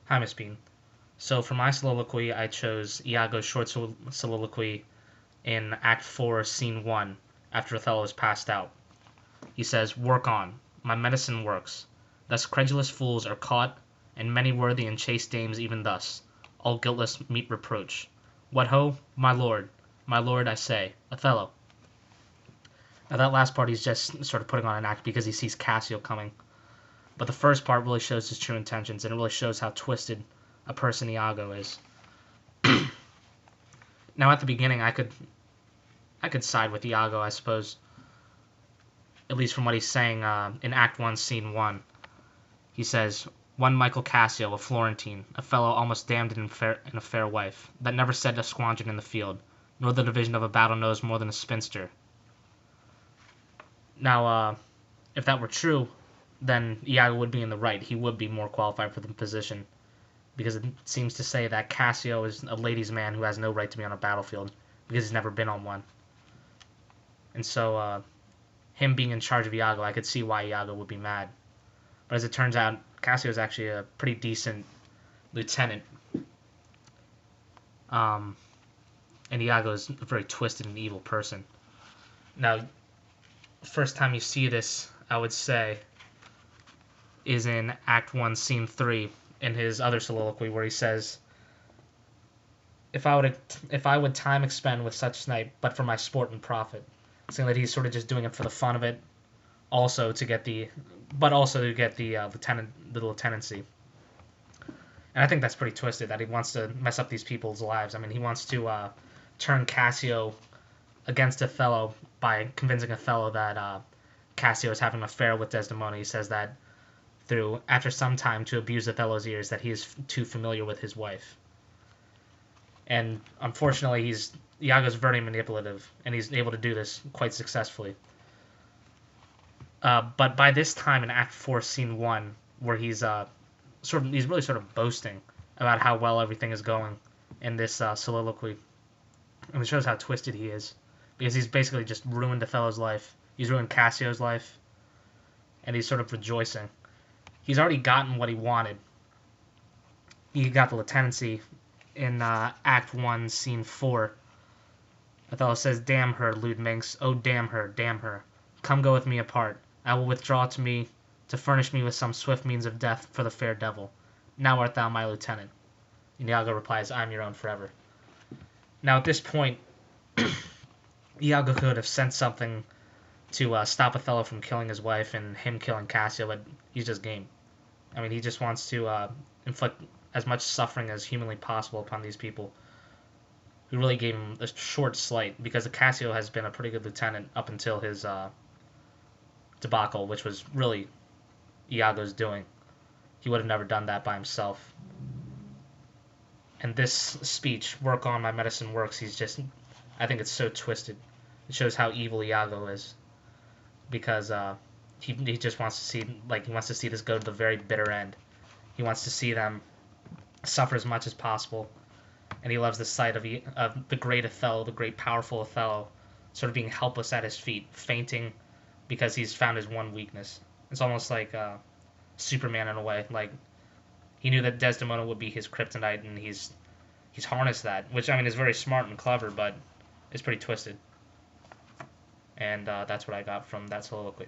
Hi, Miss Bean. So for my soliloquy, I chose Iago's short soliloquy in Act 4, Scene 1, after Othello is passed out. He says, "Work on. My medicine works. Thus credulous fools are caught, and many worthy and chaste dames even thus, all guiltless meet reproach. What ho! My lord, I say, Othello." Now that last part he's just sort of putting on an act because he sees Cassio coming. But the first part really shows his true intentions, and it really shows how twisted a person Iago is. Now at the beginning I could side with Iago, I suppose, at least from what he's saying in Act 1, Scene 1. He says, "One Michael Cassio, a Florentine, a fellow almost damned in a fair wife, that never said a squadron in the field, nor the division of a battle knows more than a spinster." Now, if that were true, then Iago would be in the right. He would be more qualified for the position, because it seems to say that Cassio is a ladies' man who has no right to be on a battlefield, because he's never been on one. And so, him being in charge of Iago, I could see why Iago would be mad. But as it turns out, Cassio is actually a pretty decent lieutenant. Um, and Iago is a very twisted and evil person. Now, first time you see this, I would say, is in Act 1, Scene 3, in his other soliloquy, where he says, if I would time expend with such snipe, but for my sport and profit," saying that he's sort of just doing it for the fun of it, also to get the lieutenancy. And I think that's pretty twisted, that he wants to mess up these people's lives. I mean, he wants to turn Cassio against Othello by convincing Othello that Cassio is having an affair with Desdemona. He says that after some time, to abuse Othello's ears, that he is too familiar with his wife. And unfortunately, Iago's very manipulative, and he's able to do this quite successfully. But by this time in Act 4, Scene 1, where he's really sort of boasting about how well everything is going in this soliloquy, and it shows how twisted he is, because he's basically just ruined Othello's life. He's ruined Cassio's life, and he's sort of rejoicing. He's already gotten what he wanted. He got the lieutenancy in Act 1, Scene 4. Othello says, "Damn her, lewd minx, oh damn her, damn her. Come go with me apart. I will withdraw to me, to furnish me with some swift means of death for the fair devil. Now art thou my lieutenant." And Iago replies, "I am your own forever." Now at this point, Iago could have sent something to stop Othello from killing his wife and him killing Cassio, but he's just game. I mean, he just wants to inflict as much suffering as humanly possible upon these people, who really gave him a short slight, because Cassio has been a pretty good lieutenant up until his debacle, which was really Iago's doing. He would have never done that by himself. And this speech, "Work on, my medicine works," I think it's so twisted. It shows how evil Iago is, because he just wants to see this go to the very bitter end. He wants to see them suffer as much as possible, and he loves the sight of the great Othello, the great powerful Othello, sort of being helpless at his feet, fainting because he's found his one weakness. It's almost like Superman in a way. Like, he knew that Desdemona would be his kryptonite, and he's harnessed that, which, I mean, is very smart and clever, but it's pretty twisted. And that's what I got from that soliloquy.